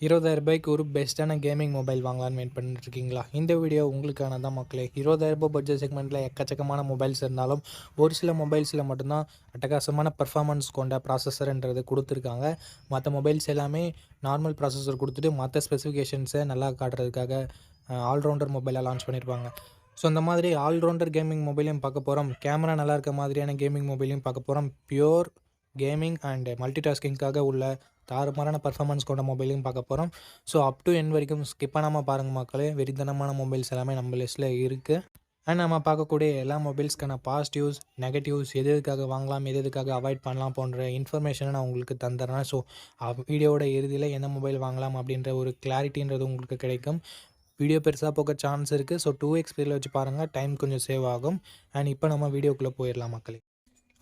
ரூ. 20,000க்கு ஒரு பெஸ்ட்டான கேமிங் மொபைல் வாங்கலான்னு வெயிட் பண்ணிட்டு இருக்கீங்களா? இந்த வீடியோ உங்களுக்கான தான் மக்களே. ரூ. 20,000 பட்ஜெட் செக்மெண்ட்டில் எக்கச்சக்கமான மொபைல்ஸ் இருந்தாலும் ஒரு சில மொபைல்ஸில் மட்டும்தான் அட்டகாசமான பர்ஃபார்மன்ஸ் கொண்ட ப்ராசஸர்ன்றது கொடுத்துருக்காங்க. மற்ற மொபைல்ஸ் எல்லாமே நார்மல் ப்ராசஸர் கொடுத்துட்டு மற்ற ஸ்பெசிஃபிகேஷன்ஸை நல்லா காட்டுறதுக்காக ஆல்ரவுண்டர் மொபைலாக லான்ச் பண்ணியிருப்பாங்க. ஸோ அந்த மாதிரி ஆல்ரவுண்டர் கேமிங் மொபைலையும் பார்க்க போகிறோம். கேமரா நல்லா இருக்க மாதிரியான கேமிங் மொபைலையும் பார்க்க போகிறோம். பியூர் கேமிங் அண்ட் மல்டி டாஸ்கிங்காக உள்ள தாறுமாறான பர்ஃபார்மன்ஸ் கொண்ட மொபைலையும் பார்க்க போகிறோம். ஸோ அப் டு எண்ட் வரைக்கும் ஸ்கிப் பண்ணாமல் பாருங்கள் மக்களே. வெறித்தனமான மொபைல்ஸ் எல்லாமே நம்ம லிஸ்ட்டில் இருக்குது. அண்ட் நம்ம பார்க்கக்கூடிய எல்லா மொபைல்ஸ்க்கான பாசிட்டிவ்ஸ், நெகட்டிவ்ஸ், எது எதுக்காக வாங்கலாம், எது எதுக்காக அவாய்ட் பண்ணலாம் போன்ற இன்ஃபர்மேஷனை நான் உங்களுக்கு தந்துடுறேன். ஸோ வீடியோவோட இறுதியில் எந்த மொபைல் வாங்கலாம் அப்படின்ற ஒரு கிளாரிட்டின்றது உங்களுக்கு கிடைக்கும். வீடியோ பெருசாக போக சான்ஸ் இருக்குது. ஸோ 2x ஸ்பீடில் வச்சு பாருங்கள், டைம் கொஞ்சம் சேவ் ஆகும். அண்ட் இப்போ நம்ம வீடியோக்குள்ளே போயிடலாம் மக்களே.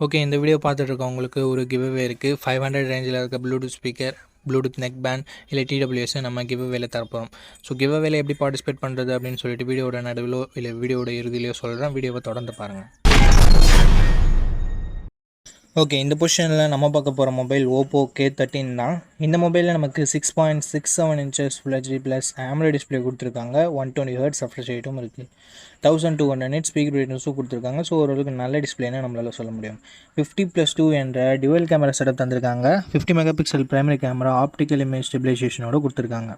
ஓகே, இந்த வீடியோ பார்த்துட்ருக்கவங்களுக்கு ஒரு கிவ்அவே இருக்குது. 500 ரேஞ்சில் இருக்க Bluetooth speaker, Bluetooth neck band இல்லை டிடபிள்யூஎஸ் நம்ம கிவ்அவேல தரப்போம். ஸோ கிவ்அவேல எப்படி பார்ட்டிசிபேட் பண்ணுறது அப்படின்னு சொல்லிட்டு வீடியோட நடுவிலோ இல்லை வீடியோட இறுதியிலையோ சொல்கிறேன். வீடியோவை தொடர்ந்து பாருங்கள். ஓகே, இந்த பொசிஷனில் நம்ம பார்க்க போகிற மொபைல் ஓப்போ K13 தான். இந்த மொபைலில் நமக்கு 6.67 inches full HD plus AMOLED display கொடுத்துருக்காங்க. 120 Hz ரெஃப்ரெஷ் ரேட்டும் இருக்குது. 1200 nits ஸ்பீக்கர் பிரைட்னஸும் கொடுத்துருக்காங்க. ஸோ ஓரளவுக்கு நல்ல டிஸ்பிளேன்னு நம்மளால் சொல்ல முடியும். 50+2 என்ற டியூவல் கேமரா செட்டப் தந்திருக்காங்க. 50 megapixel primary camera optical image ஸ்டெபிலைசேஷனோடு கொடுத்துருக்காங்க.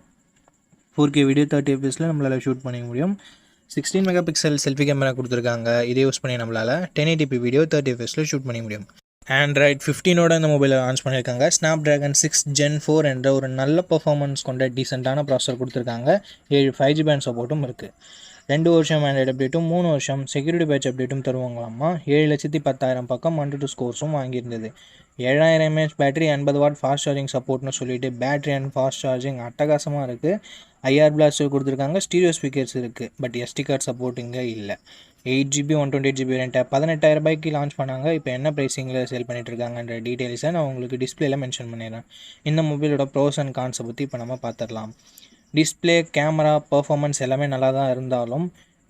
4K வீடியோ 30 fps நம்மளால் ஷூட் பண்ணிக்க முடியும். 16 மெகாபிக்சல் செல்ஃபி கேமரா கொடுத்துருக்காங்க. இதை யூஸ் பண்ணி நம்மளால் 1080p வீடியோ 30 fps ஷூட் பண்ணிக்க முடியும். ஆண்ட்ராய்ட் 15ஓட இந்த மொபைலை லான்ச் பண்ணியிருக்காங்க. Snapdragon 6 Gen 4 என்ற ஒரு நல்ல பர்ஃபார்மன்ஸ் கொண்ட டீசெண்டான ப்ராசஸர் கொடுத்துருக்காங்க. 7 5G பேண்ட் சப்போர்ட்டும் இருக்குது. 2 வருஷம் ஆண்ட்ராய்டு அப்டேட்டும் 3 வருஷம் செக்யூரிட்டி பேட்ச் அப்டேட்டும் தருவாங்களாமா. 7,10,000 பக்கம் 1-2 ஸ்கோர்ஸும் வாங்கியிருந்தது. 7000 mAh battery, 80 watt fast charging சப்போர்ட்னு சொல்லிட்டு பேட்டரி அண்ட் ஃபாஸ்ட் சார்ஜிங் அட்டகாசமாக இருக்குது. IR பிளாஸ்டர் கொடுத்துருக்காங்க. ஸ்டீரியோ ஸ்பீக்கர்ஸ் இருக்குது. பட் SD கார்டு சப்போர்ட் இங்கே இல்லை. 8GB 128GB வேரியண்ட்டை 18,000 ரூபாய்க்கு லான்ச் பண்ணாங்க. இப்போ என்ன ப்ரைஸிங்கில் சேல் பண்ணிகிட்ருக்காங்கன்ற டீட்டெயில்ஸை நான் உங்களுக்கு டிஸ்பிளேல மென்ஷன் பண்ணிடுறேன். இந்த மொபைலோட ப்ரோஸ் அண்ட் கான்ஸை பற்றி இப்போ நம்ம பார்த்துடலாம். டிஸ்பிளே, கேமரா, பர்ஃபார்மன்ஸ் எல்லாமே நல்லா தான் இருந்தாலும்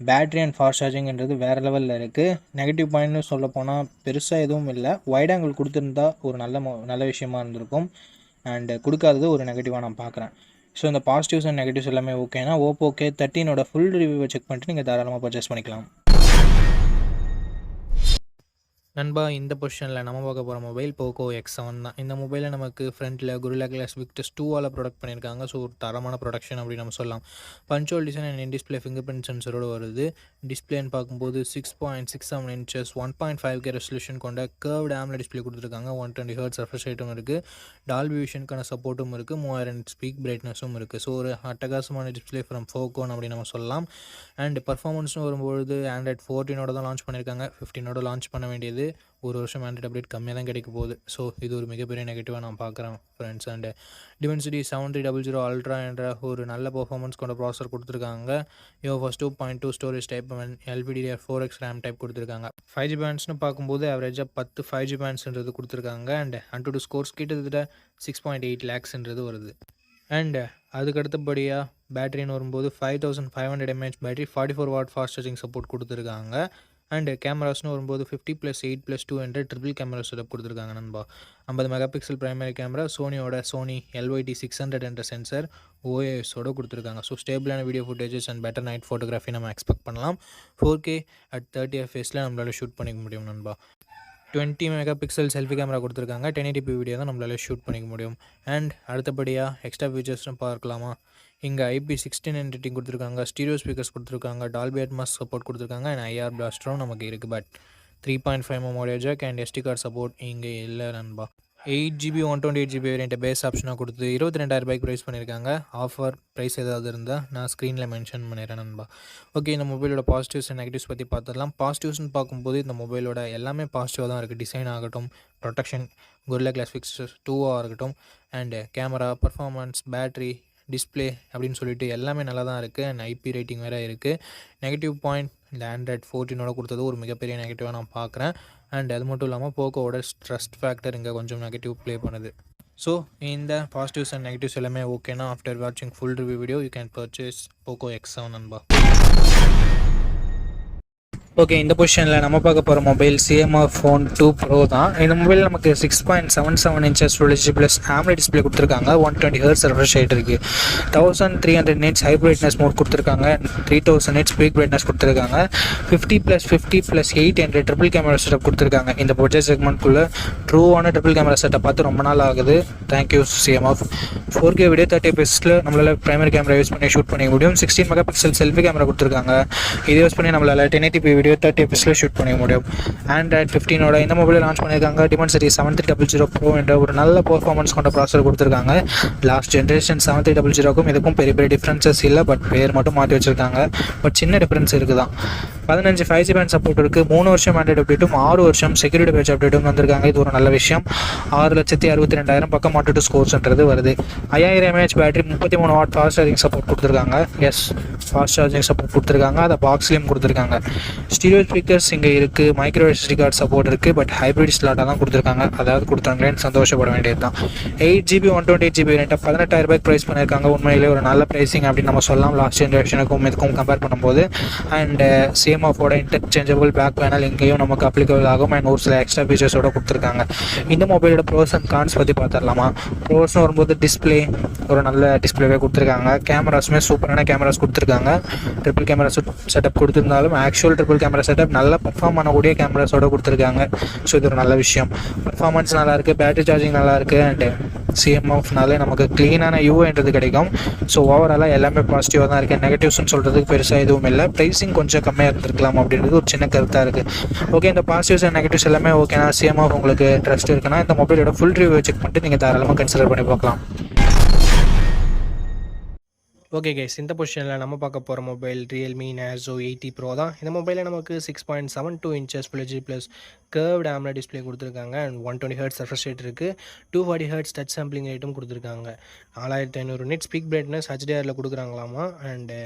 பேட்ரி அண்ட் ஃபாஸ்ட் சார்ஜிங்கிறது வேறு லெவலில் இருக்குது. நெகட்டிவ் பாயிண்ட்னு சொல்ல போனால் பெருசாக எதுவும் இல்லை. வைட் ஆங்கிள் கொடுத்துருந்தா ஒரு நல்ல விஷயமா இருந்திருக்கும். அண்டு கொடுக்காதது ஒரு நெகட்டிவாக நான் பார்க்குறேன். ஸோ இந்த பாசிட்டிவ்ஸ் அண்ட் நெகட்டிவ்ஸ் எல்லாமே ஓகேனா ஓப்போ K13ஓட ஃபுல் ரிவ்யூவை செக் பண்ணிட்டு நீங்கள் தாராளமாக பர்ச்சேஸ் பண்ணிக்கலாம். நண்பா, இந்த பொசிஷனில் நம்ம பார்க்க போகிற மொபைல் போக்கோ X7 தான். இந்த மொபைலில் நமக்கு ஃப்ரண்ட்டில் Gorilla Glass Victus 2ஆல் ப்ரொடக்ட் பண்ணியிருக்காங்க. ஸோ ஒரு தரமான ப்ரொடக்ஷன் அப்படின்னு நம்ம சொல்லலாம். பஞ்சுவல் design and in display fingerprint சென்சரோடு வருது. டிஸ்பிளேன்னு பார்க்கும்போது 6.67 இன்ச்சஸ் 1.5K ரெசல்யூஷன் கொண்ட கர்வ்டு AMOLED டிஸ்பிளே கொடுத்துருக்காங்க. 120 Hz ரெஃப்ரெஷ் ரேட்டும் இருக்குது. டால்பி விஷனுக்கான சப்போர்ட்டும் இருக்குது. 3000 ஸ்பீக் பிரைட்னஸும் இருக்குது. ஸோ ஒரு அட்டகாசமான டிஸ்பிளே ஃப்ரம் ஃபோக்கோன் அப்படின்னு நம்ம சொல்லலாம். அண்ட் பர்ஃபார்மன்ஸும் வரும்பொழுது ஆண்ட்ராய்ட் 14ஓட தான் லான்ச் பண்ணியிருக்காங்க. 15ஓட லான்ச் பண்ண வேண்டியது ஒரு வருஷம் ஆண்ட்ராய்ட் அப்டேட் கம்மியாக தான் கிடைக்க போகுது. ஸோ இது ஒரு மிகப்பெரிய நெகட்டிவாக நான் பார்க்குறேன் ஃப்ரெண்ட்ஸ். அண்ட் Dimensity 7300 Ultra என்ற ஒரு நல்ல பர்ஃபார்மன்ஸ் கொண்ட ப்ராசஸர் கொடுத்துருக்காங்க. UFS 2.2 storage type and LPDDR4X RAM type கொடுத்துருக்காங்க. 5G பேண்ட்ஸ்னு பார்க்கும்போது ஆவரேஜாக 10 5G பேண்ட்ஸ்ன்றது கொடுத்துருக்காங்க. அண்ட் Antutu ஸ்கோர்ஸ் கிட்டத்தட்ட 6.8 lakhsன்றது வருது. அண்ட் அதுக்கு அடுத்தபடியாக பேட்டரின்னு வரும்போது 5500 mAh battery, 44 what fast charging support கொடுத்துருக்காங்க. அண்ட் கேமராஸ்னு வரும்போது 50+8+2 என்ற ட்ரிபிள் கேமரா செட்டப் கொடுத்துருக்காங்க நண்பா. 50 megapixel primary camera, Sony LYT600 என்ற சென்சர் OISோட கொடுத்துருக்காங்க. ஸோ ஸ்டேபிளான video footages and better night photography நம்ம எக்ஸ்பெக்ட் பண்ணலாம். 4K at 30 fps நம்மளால் ஷூட் பண்ணிக்க முடியும் நண்பா. 20 மெகாபிக்சல் செல்ஃபி கேமரா கொடுத்துருக்காங்க. 1080p வீடியோ தான் நம்மளால் ஷூட் பண்ணிக்க முடியும். அண்ட் அடுத்தபடியாக எக்ஸ்ட்ரா ஃபீச்சர்ஸ்னு பார்க்கலாமா. இங்கே IP69 ரேட்டிங் கொடுத்துருக்காங்க. ஸ்டீரியோ ஸ்பீக்கர்ஸ் கொடுத்துருக்காங்க. டால்பி அட்மாஸ் சப்போர்ட் கொடுத்துருக்காங்க. அண்ட் IR பிளாஸ்டரும் நமக்கு இருக்குது. But 3.5mm audio jack and SD card support இங்கே இல்லை நண்பா. 8GB 128GB வேரியண்ட்டை பேஸ் ஆப்ஷனாக கொடுத்து 22,000 ரூபாய்க்கு ப்ரைஸ் பண்ணியிருக்காங்க. ஆஃபர் ப்ரைஸ் ஏதாவது இருந்தால் நான் ஸ்க்ரீனில் மென்ஷன் பண்ணிடுறேன் நண்பா. ஓகே, இந்த மொபைலோட பாசிட்டிவ்ஸ் அண்ட் நெகட்டிவ்ஸ் பற்றி பார்த்துடலாம். பாசிட்டிவ்ஸ்னு பார்க்கும்போது இந்த மொபைலோட எல்லாமே பாசிட்டிவாக தான் இருக்குது. டிசைன் ஆகட்டும், ப்ரொடெக்ஷன், Gorilla Glass Victus 2ஆக இருக்கட்டும், and camera, performance, battery, display அப்படின்னு சொல்லிட்டு எல்லாமே நல்லா தான் இருக்குது. அண்ட் IP ரேட்டிங் வேறு இருக்குது. நெகட்டிவ் பாயிண்ட் இந்த ஆண்ட்ராய்ட் 14ஓட கொடுத்தது ஒரு மிகப்பெரிய நெகட்டிவாக நான் பார்க்குறேன். அண்ட் அது மட்டும் இல்லாமல் போக்கோவோட ட்ரஸ்ட் ஃபேக்டர் இங்கே கொஞ்சம் நெகட்டிவ் ப்ளே பண்ணுது. ஸோ இந்த பாசிட்டிவ்ஸ் அண்ட் நெகட்டிவ்ஸ் எல்லாமே ஓகேனா ஆஃப்டர் வாட்சிங் full review video you can purchase Poco X7 நண்பா. ஓகே, இந்த பொசிஷனில் நம்ம பார்க்க போகிற மொபைல் சிஎம்ஆர் ஃபோன் 2 ப்ரோ தான். இந்த மொபைல் நமக்கு 6.77 inches full HD plus AMOLED display கொடுத்துருக்காங்க. 120 Hz ரெஃப்ரெஷ் ரேட் இருக்குது. 1300 nits ஹை பிரைட்னஸ் மோட் கொடுத்துருக்காங்க. 3000 nits பீக் பிரைட்னஸ் கொடுத்துருக்காங்க. 50+50+8 என்ற ட்ரிபிள் கேமரா செட்டப் கொடுத்துருக்காங்க. இந்த பட்ஜெட் செக்மெண்ட்குள்ளே ட்ரூவான ட்ரிபிள் கேமரா செட்டப் பார்த்து ரொம்ப நாள் ஆகுது. Thank you CMR. 4K video 30 fps நம்மளால் பிரைமரி கேமரா யூஸ் பண்ணி ஷூட் பண்ணிக்க முடியும். 16 MP செல்ஃபி கேமரா கொடுத்துருக்காங்க. இதை யூஸ் பண்ணி நம்மளால் 1080p வீடியோ 30 fps ஷூட் பண்ணிக்க முடியும். Android 15ஓட இந்த மொபைலை லான்ச் பண்ணியிருக்காங்க. Dimensity 7300 Pro என்ற ஒரு நல்ல பெர்ஃபார்மன்ஸ் கொண்ட ப்ராசஸர் கொடுத்துருக்காங்க. லாஸ்ட் ஜென்ரேஷன் 7300க்கும் இதுக்கும் பெரிய பெரிய டிஃப்ரென்சஸ் இல்லை, பட் பேர் மட்டும் மாற்றி வச்சுருக்காங்க. பட் சின்ன டிஃப்ரென்ஸ் இருக்குது தான். 15 5G பேண்ட் சப்போர்ட் இருக்குது. 3 வருஷம் ஆண்ட்ராய்டு அப்டேட்டும் 6 வருஷம் செக்யூரிட்டி பேட்ச் அப்டேட்டும் வந்திருக்காங்க. இது ஒரு நல்ல விஷயம். 6,62,000 பக்கம் மாட்டு ஸ்கோர்ஸ்ன்றது வருது. 5000 mAh battery, 33 what fast charging support கொடுத்துருக்காங்க. ஃபாஸ்ட் சார்ஜிங் சப்போர்ட் கொடுத்துருக்காங்க. அதை பாக்ஸ்லேயும் கொடுத்துருக்காங்க. ஸ்டீரியோ ஸ்பீக்கர்ஸ் இங்கே இருக்குது. மைக்ரோ SD கார்டு சப்போர்ட் இருக்குது. பட் ஹைப்ரிட் ஸ்லாட்டாக தான் கொடுத்துருக்காங்க. அதாவது கொடுத்தாங்களேன்னு சந்தோஷப்பட வேண்டியது தான். 8GB 128GB ரெண்டாக 18,000 ப்ரைஸ் பண்ணியிருக்காங்க. உண்மையிலே ஒரு நல்ல ப்ரைஸிங் அப்படின்னு நம்ம சொல்லலாம் லாஸ்ட் ஜென்ரேஷனுக்கும் இதுக்கும் கம்பேர் பண்ணும்போது. அண்ட் சிஎம்ஆஃபோட இன்டர்சேஞ்சபிள் பேக் பேனல் இங்கேயும் நமக்கு அப்ளிகபிள் ஆகும். அண்ட் ஒரு சில எக்ஸ்ட்ரா ஃபீச்சர்ஸோட கொடுத்துருக்காங்க. இந்த மொபைலோட ப்ரோஸ் அண்ட் கான்ஸ் பற்றி பார்த்துடலாமா? ப்ரோஸ்னு வரும்போது டிஸ்பிளே ஒரு நல்ல டிஸ்பிளேவே கொடுத்துருக்காங்க. கேமராஸுமே சூப்பரான கேமராஸ் கொடுத்துருக்காங்க. ட்ரிபிள் கேமரா செட்டப் கொடுத்துருந்தாலும் ஆக்சுவல் ட்ரிபிள் கேமரா செட்டப் நல்ல பர்ஃபார்ம் பண்ணக்கூடிய கேமராஸோட கொடுத்துருக்காங்க. ஸோ இது ஒரு நல்ல விஷயம். பர்ஃபார்மன்ஸ் நல்லாயிருக்கு, பேட்டரி சார்ஜிங் நல்லாயிருக்கு. அண்ட் சிஎம்ஆஃப்னாலே நமக்கு க்ளீனான யூஏன்றது கிடைக்கும். ஸோ ஓவராலாக எல்லாமே பாசிட்டிவாக தான் இருக்குது. நெகட்டிவ்ஸ்னு சொல்கிறதுக்கு பெருசாக எதுவும் இல்லை. ப்ரைஸிங் கொஞ்சம் கம்மியாக இருந்திருக்கலாம் அப்படின்றது ஒரு சின்ன கருத்தாக இருக்குது. ஓகே, இந்த பாசிட்டிவ்ஸ் அண்ட் நெகட்டிவ்ஸ் எல்லாமே ஓகேனா சிஎம்ஆஃப் உங்களுக்கு ட்ரஸ்ட் இருக்குன்னா இந்த மொபைலோட ஃபுல் ரிவ்யூ செக் பண்ணிட்டு நீங்கள் தாராளமாக கன்சிடர் பண்ணி பார்க்கலாம். ஓகே கைஸ், இந்த பொசிஷனில் நம்ம பார்க்க போகிற மொபைல் Realme Narzo 80 Pro தான். இந்த மொபைலில் நமக்கு 6.72 inches full HD plus curved AMOLED display கொடுத்துருக்காங்க. அண்ட் 120 Hz ரெஃப்ரெஷ் ரேட் இருக்குது. 240 Hz டச் சாம்பிளிங் ரேட்டும் கொடுத்துருக்காங்க. 4500 nits பீக் பிரைட்னஸ் HDRல கொடுக்குறாங்களாமா. அண்டு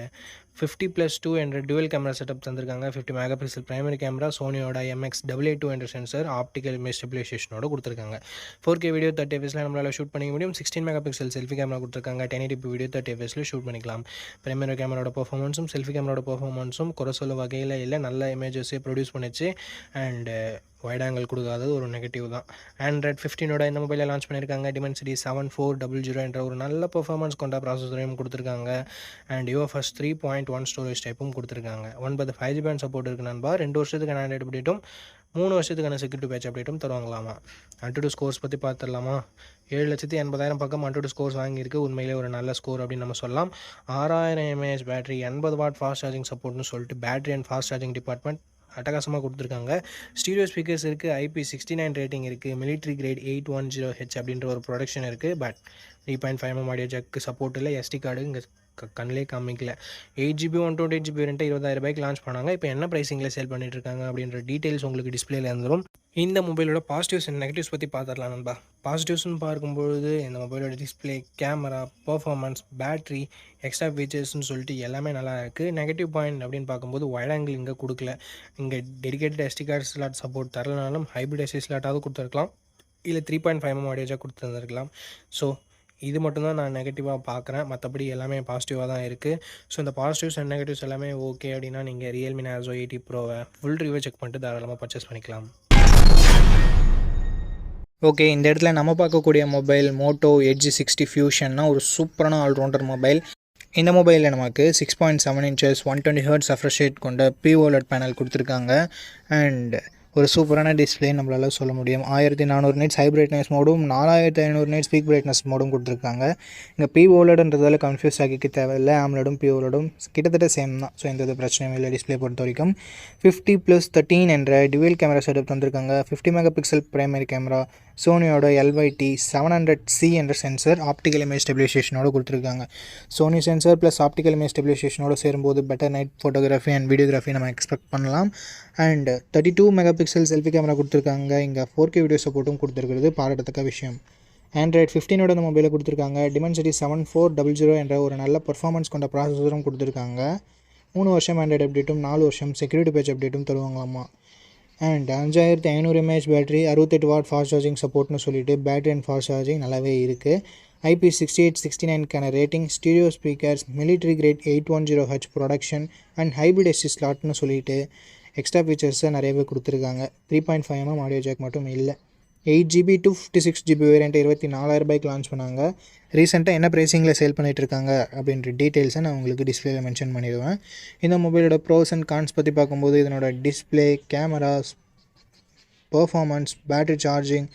50+2 என்ற டுவல் கேமரா செட்டப் தந்திருக்காங்க. 50 MP பிரைமரி கேமரா, சோனியோட MX882 என்ற சென்சர், ஆப்டிக்கல் இமேஜ் ஸ்டெபிலைசேஷனோட கொடுத்துருக்காங்க. 4K வீடியோ 30 fps நம்மளால் ஷூட் பண்ணிக்க முடியும். 16 MP செல்ஃபி கேமரா கொடுத்துருக்காங்க. 1080p வீடியோ 30 fps ஷூட் பண்ணிக்கலாம். பிரைமரி கேமராவோட பர்ஃபார்மன்ஸும் செல்ஃபி கேமராவோட பர்ஃபார்மன்ஸும் குறை சொல்ல வகையில் இல்லை, நல்ல இமேஜஸே ப்ரொடியூஸ் பண்ணிச்சு. அண்டு வைட் ஆங்கிள் கொடுக்காதது ஒரு நெகட்டிவ் தான். Android 15ஓட இந்த மொபைலை லான்ச் பண்ணியிருக்காங்க. Dimensity 7400 என்ற ஒரு நல்ல பர்ஃபார்மன்ஸ் கொண்ட ப்ராசஸரையும் கொடுத்துருக்காங்க. அண்ட் UFS 3.1 ஸ்டோரேஜ் டைப்பும் கொடுத்துருக்காங்க. 9 5G பேண்ட் சப்போர்ட் இருக்குது நண்பா. 2 வருஷத்துக்கான ஆண்ட்ராய்டு அப்டேட்டும் 3 வருஷத்துக்கான செக்யூரிட்டி பேட்ச் அப்டேட்டும் தருவாங்களாமா. Antutu ஸ்கோர்ஸ் பற்றி பார்த்துடலாமா? 7,80,000 பக்கம் Antutu ஸ்கோர்ஸ் வாங்கியிருக்கு. உண்மையிலே ஒரு நல்ல ஸ்கோர் அப்படின்னு நம்ம சொல்லலாம். 6000 mAh battery, 80 watt fast charging சப்போர்ட்னு சொல்லிட்டு battery and fast charging department அட்டகாசமாக கொடுத்துருக்காங்க. ஸ்டீரியோ ஸ்பீக்கர்ஸ் இருக்குது. IP69 ரேட்டிங் இருக்குது. மிலிட்ரி கிரேட் 810H அப்படின்ற ஒரு ப்ரொடக்ஷன் இருக்குது. But 3.5mm audio jack support இல்லை. SD கார்டு இங்கே கண்ணிலே காமிக்கல. 8GB 128GB வேரியண்ட்டை 20,000 லான்ச் பண்ணாங்க. இப்போ என்ன ப்ரைஸிங்கில் சேல் பண்ணிட்டு இருக்காங்க அப்படின்ற டீட்டெயில்ஸ் உங்களுக்கு டிஸ்பிளேல இருந்துடும். இந்த மொபைலோட பாசிட்டிவ்ஸ் அண்ட் நெகட்டிவ்ஸ் பற்றி பார்த்துடலாம் நண்பா. பாசிட்டிவ்ஸ்னு பார்க்கும்பொழுது இந்த மொபைலோட display, camera, performance, battery, extra ஃபீச்சர்ஸ்னு சொல்லிட்டு எல்லாமே நல்லா இருக்குது. நெகட்டிவ் பாயிண்ட் அப்படின்னு பார்க்கும்போது வைட் ஆங்கிள் இங்கே கொடுக்கல. இங்கே dedicated SD card slot support தரலனாலும் ஹைப்ரிட் SD ஸ்லாட்டாவது கொடுத்துருக்கலாம், இல்லை 3.5mm ஆடியோ ஜாக் கொடுத்துருந்துருக்கலாம். ஸோ இது மட்டும்தான் நான் நெகட்டிவாக பார்க்குறேன். மற்றபடி எல்லாமே பாசிட்டிவாக தான் இருக்குது. ஸோ இந்த பாசிட்டிவ்ஸ் அண்ட் நெகட்டிவ்ஸ் எல்லாமே ஓகே அப்படின்னா நீங்கள் Realme Narzo 80 Proவை ஃபுல் ரிவ்யூ செக் பண்ணிட்டு தாராளமாக பர்ச்சேஸ் பண்ணிக்கலாம். ஓகே, இந்த இடத்துல நம்ம பார்க்கக்கூடிய மொபைல் Moto Edge 60 Fusionனா ஒரு சூப்பரான ஆல்ரவுண்டர் மொபைல். இந்த மொபைலில் நமக்கு 6.7 inches 120 Hz ரெஃப்ரெஷ் ரேட் கொண்ட POLED பேனல் கொடுத்துருக்காங்க. அண்ட் ஒரு சூப்பரான டிஸ்பிளே நம்மளால் சொல்ல முடியும். 1400 nits ஹை பிரைட்னஸ் மோடும் 4500 nits பீக் பிரைட்னஸ் மோடும் கொடுத்துருக்காங்க. இங்கே POLEDன்றதால கன்ஃபியூஸ் ஆகிக்க தேவையில்லை. AMOLEDும் POLEDும் கிட்டத்தட்ட சேம் தான். ஸோ எந்த பிரச்சனையும் இல்லை டிஸ்பிளே பொறுத்த வரைக்கும். 50+13 என்ற டுவல் கேமரா செட்டப் தந்திருக்காங்க. 50 MP பிரைமரி கேமரா, சோனியோட LYT 700C என்ற சென்சர், ஆப்டிக்கல் இமேஜ் ஸ்டெபிலைசேஷனோட கொடுத்துருக்காங்க. Sony sensor plus optical image ஸ்டெபிலைசேஷனோட சேரும்போது better night photography and videography நம்ம எக்ஸ்பெக்ட் பண்ணலாம். அண்ட் 32 MP செல்ஃபி கேமரா கொடுத்துருக்காங்க. இங்கே 4K வீடியோ சப்போர்ட்டும் கொடுத்துருக்கிறது பாராட்டத்தக்க விஷயம். Android 15ஓட இந்த மொபைலை கொடுத்துருக்காங்க. Dimensity 7400 என்ற ஒரு நல்ல பர்ஃபார்மன்ஸ் கொண்ட ப்ராசஸரும் கொடுத்துருக்காங்க. 3 வருஷம் ஆண்ட்ராய்டு அப்டேட்டும் 4 வருஷம் செக்யூரிட்டி பேட்ச் அப்டேட்டும் தருவாங்களாமா. அண்ட் 5500 mAh battery, 68 watt fast charging சப்போர்ட்னு சொல்லிட்டு பேட்டரி அண்ட் ஃபாஸ்ட் சார்ஜிங் நல்லாவே இருக்குது. IP6869க்கான rating, stereo speakers, military grade 810H protection and hybrid SD ஸ்லாட்னு சொல்லிட்டு எக்ஸ்ட்ரா ஃபீச்சர்ஸை நிறையவே கொடுத்துருக்காங்க. 3.5mm ஆடியோ ஜாக் மட்டும் இல்லை. 8GB to 56GB variant 24,000 launch பண்ணாங்க. ரீசெண்டாக என்ன ப்ரைஸிங்கில் சேல் பண்ணிகிட்டு இருக்காங்க அப்படின்ற டீட்டெயில்ஸை நான் உங்களுக்கு டிஸ்பிளேயில் மென்ஷன் பண்ணிடுவேன். இந்த மொபைலோட ப்ரோஸ் அண்ட் கான்ஸ் பற்றி பார்க்கும்போது இதனோட display, cameras, performance, battery charging,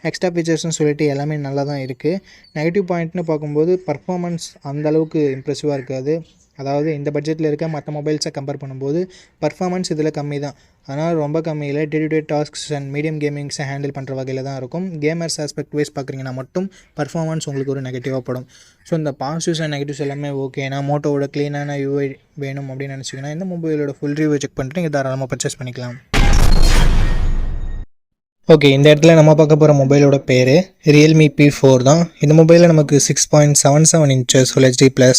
extra ஃபீச்சர்ஸ்னு சொல்லிட்டு எல்லாமே நல்லா தான் இருக்குது. நெகட்டிவ் பாயிண்ட்னு பார்க்கும்போது பர்ஃபார்மன்ஸ் அந்தளவுக்கு இம்ப்ரெசிவாக இருக்காது. அதாவது இந்த பட்ஜெட்டில் இருக்க மற்ற மொபைல்ஸை கம்பேர் பண்ணும்போது பர்ஃபார்மன்ஸ் இதில் கம்மி தான். ஆனால் ரொம்ப கம்மியில் day to day tasks and medium கேமிங்ஸை ஹேண்டில் பண்ணுற வகையில் தான் இருக்கும். கேமர்ஸ் ஆஸ்பெக்ட் வைஸ் பார்க்குறீங்கன்னா மட்டும் பர்ஃபார்மன்ஸ் உங்களுக்கு ஒரு நெகட்டிவாக படும். ஸோ இந்த பாசிட்டிவ்ஸ் அண்ட் நெகட்டிவ்ஸ் எல்லாமே ஓகே. ஏன்னா மோட்டோவோட க்ளீனான யூஐ வேணும் அப்படின்னு நினச்சிங்கன்னா இந்த மொபைலோட ஃபுல் ரிவ்யூ செக் பண்ணிட்டு நீங்கள் தாராளமாக பர்ச்சேஸ் பண்ணிக்கலாம். ஓகே, இந்த இடத்துல நம்ம பார்க்க போகிற மொபைலோட பேர் Realme P4 தான். இந்த மொபைலில் நமக்கு 6.77 inches Full HD plus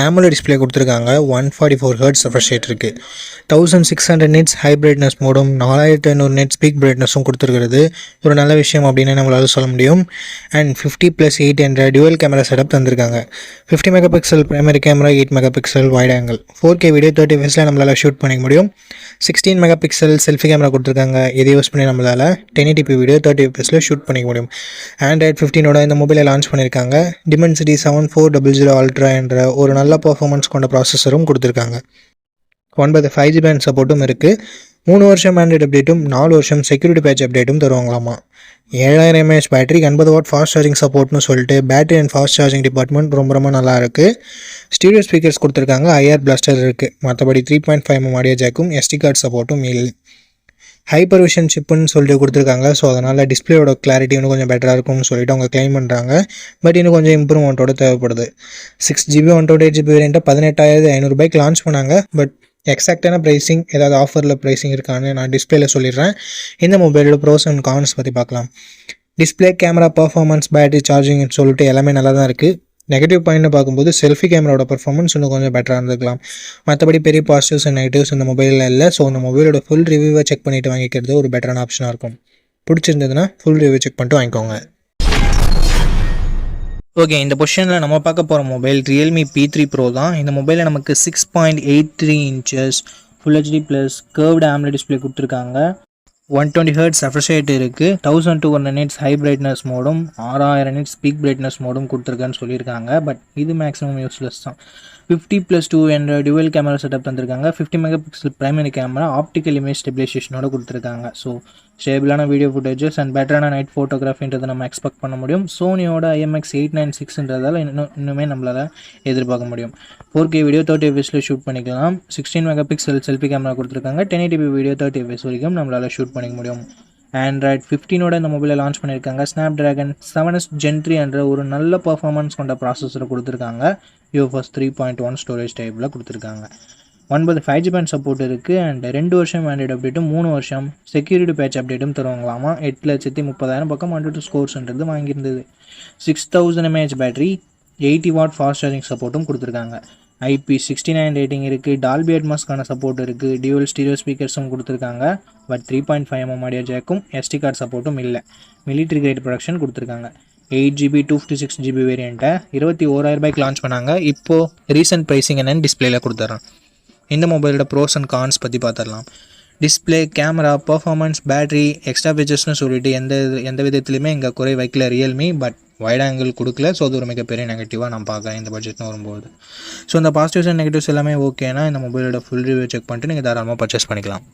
AMOLED display கொடுத்துருக்காங்க. 144 Hz ரெஃப்ரெஷ் ரேட் இருக்குது. 1600 nits ஹை பிரைட்னஸ் மோடும் 4500 nits பீக் பிரைட்னஸும் கொடுத்துருக்கிறது ஒரு நல்ல விஷயம் அப்படின்னு நம்மளால் சொல்ல முடியும். அண்ட் 50+8 என்ற டியூவல் கேமரா செட்டப் தந்திருக்காங்க. 50 megapixel primary camera, 8 megapixel wide angle, 4K video 30 fps நம்மளால் ஷூட் பண்ணிக்க முடியும். 16 மெகாபிக்சல் செல்ஃபி கேமரா கொடுத்துருக்காங்க. இதை யூஸ் பண்ணி நம்மளால் 1080p வீடியோ 30 fps ஃஷூட் பண்ணிக்க முடியும். Android 15ஓட இந்த மொபைலை லான்ச் பண்ணியிருக்காங்க. Dimensity 7400 Ultra என்ற ஒரு நல்ல பர்ஃபார்மன்ஸ் கொண்ட ப்ராசஸரும் கொடுத்துருக்காங்க. 9 5G பேண்ட் சப்போர்ட்டும் இருக்குது. 3 வருஷம் ஆண்ட்ராய்டு அப்டேட்டும் 4 வருஷம் செக்யூரிட்டி பேட்ச் அப்டேட்டும் தருவாங்களாமா. 7000 mAh battery, 80W fast charging சப்போர்ட்னு சொல்லிட்டு battery and fast charging department ரொம்ப நல்லா இருக்குது. ஸ்டீரியோ ஸ்பீக்கர்ஸ் கொடுத்துருக்காங்க. IR பிளாஸ்டர் இருக்குது. மற்றபடி 3.5mm ஆடியோ ஜாக்கும் SD கார்டு சப்போர்ட்டும் இல்லை. ஹைப்பர் விஷன் சிப்புன்னு சொல்லிட்டு கொடுத்துருக்காங்க. ஸோ அதனால் டிஸ்பிளேயோட கிளாரிட்டி இன்னும் கொஞ்சம் பெட்டராக இருக்கும்னு சொல்லிட்டு அவங்க கிளைம் பண்ணுறாங்க. பட் இன்னும் கொஞ்சம் இம்ப்ரூவ்மெண்ட்டோட தேவைப்படுது. 6GB 128GB வேரியண்ட்டை 18,500 லான்ச் பண்ணாங்க. பட் எக்ஸாக்டான ப்ரைஸிங் ஏதாவது ஆஃபரில் ப்ரைஸிங் இருக்கான்னு நான் டிஸ்பிளேயில் சொல்லிடுறேன். இந்த மொபைலோட ப்ரோஸ் அண்ட் கான்ஸ் பற்றி பார்க்கலாம். டிஸ்பிளே, கேமரா, பர்ஃபார்மன்ஸ், பேட்டரி சார்ஜிங்னு சொல்லிட்டு எல்லாமே நல்லா தான் இருக்குது. நெகட்டிவ் பாயிண்ட்னு பார்க்கும்போது செல்ஃபி கேமராவோட பர்ஃபார்மன்ஸ் இன்னும் கொஞ்சம் பெட்டராக இருந்துக்கலாம். மற்றபடி பெரிய பாசிட்டிவ்ஸ் அண்ட் நெகட்டிவ்ஸ் இந்த மொபைலில் இல்லை. ஸோ இந்த மொபைலோட ஃபுல் ரிவ்யூவை செக் பண்ணிவிட்டு வாங்கிக்கிறது ஒரு பெட்டரான ஆப்ஷனாக இருக்கும். பிடிச்சிருந்ததுன்னா ஃபுல் ரிவ்யூ செக் பண்ணிட்டு வாங்கிக்கோங்க. ஓகே, இந்த பொசிஷனில் நம்ம பார்க்க போகிற மொபைல் Realme P3 Pro தான். இந்த மொபைலில் நமக்கு 6.83 inches Full HD plus curved AMOLED display கொடுத்துருக்காங்க. 120 Hz ரெஃப்ரெஷ் ரேட் இருக்குது. 1200 nits ஹை பிரைட்னஸ் மோடும் 6000 nits பீக் பிரைட்னஸ் மோடும் கொடுத்துருக்கான்னு சொல்லியிருக்காங்க. பட் இது மேக்ஸிமம் யூஸ்லெஸ் தான். 50+2 என்ற டியூவல் கேமரா செட்டப் தந்திருக்காங்க. 50 megapixel primary camera, optical image ஸ்டெபிலைசேஷனோட கொடுத்துருக்காங்க. ஸோ ஸ்டேபிளான வீடியோ ஃபுட்டேஜஸ் அண்ட் பெட்டரான நைட் ஃபோட்டோகிராஃபின்றதை நம்ம எக்ஸ்பெக்ட் பண்ண முடியும். சோனியோட IMX896ன்றதால இன்னுமே நம்மளால் எதிர்பார்க்க முடியும். 4K வீடியோ 30 fps ஷூட் பண்ணிக்கலாம். 16 மெகாபிக்சல் செல்ஃபி கேமரா கொடுத்துருக்காங்க. 1080p வீடியோ 30 fps வரைக்கும் நம்மளால் ஷூட் பண்ணிக்க முடியும். Android 15ஓட இந்த மொபைலை லான்ச் பண்ணியிருக்காங்க. Snapdragon 7s Gen 3 என்ற ஒரு நல்ல பர்ஃபார்மன்ஸ் கொண்ட ப்ராசஸரை கொடுத்துருக்காங்க. UFS 3.1 ஸ்டோரேஜ் டைப்பில் கொடுத்துருக்காங்க. 9 5G பேண்ட் சப்போர்ட் இருக்குது. அண்ட் 2 வருஷம் ஆண்ட்ராய்டு அப்டேட்டும் 3 வருஷம் செக்யூரிட்டி பேட்ச் அப்டேட்டும் தருவாங்களாமா. 8,30,000 பக்கம் 102 ஸ்கோர்ஸ்ன்றது வாங்கியிருந்தது. 6000 mAh battery, 80W fast charging சப்போர்ட்டும் கொடுத்துருக்காங்க. IP69 ரேட்டிங் இருக்குது. டால்பி அட்மாஸ்க்கான சப்போர்ட் இருக்குது. டியூவல் ஸ்டீரியோ ஸ்பீக்கர்ஸும் கொடுத்துருக்காங்க. பட் 3.5mm ஆடியோ ஜாக்கும் SD கார்டு சப்போர்ட்டும் இல்லை. மிலிட்ரி கிரேட் ப்ரொடக்ஷன் கொடுத்துருக்காங்க. 8GB 256GB வேரியண்ட்டை 21,000 லான்ச் பண்ணாங்க. இப்போது ரீசெண்ட் ப்ரைஸிங் என்னென்னு டிஸ்பிளேயில் கொடுத்துட்றேன். இந்த மொபைலோட ப்ரோஸ் அண்ட் கான்ஸ் பற்றி பார்த்துடலாம். Display, camera, performance, battery, extra ஃபீச்சர்ஸ்னு சொல்லிட்டு எந்த விதத்துலையுமே இங்கே குறை வைக்கல Realme. பட் வைட் ஆங்கிள் கொடுக்கல. ஸோ அது ஒரு மிகப்பெரிய நெகட்டிவாக நான் பார்க்குறேன் இந்த பட்ஜெட்னு வரும்போது. ஸோ இந்த பாசிட்டிவ்ஸ் அண்ட் நெகட்டிவ்ஸ் எல்லாமே ஓகேனா இந்த மொபைலோட ஃபுல் ரிவ்யூ செக் பண்ணிட்டு நீங்கள் தாராளமாக பர்ச்சேஸ் பண்ணிக்கலாம்.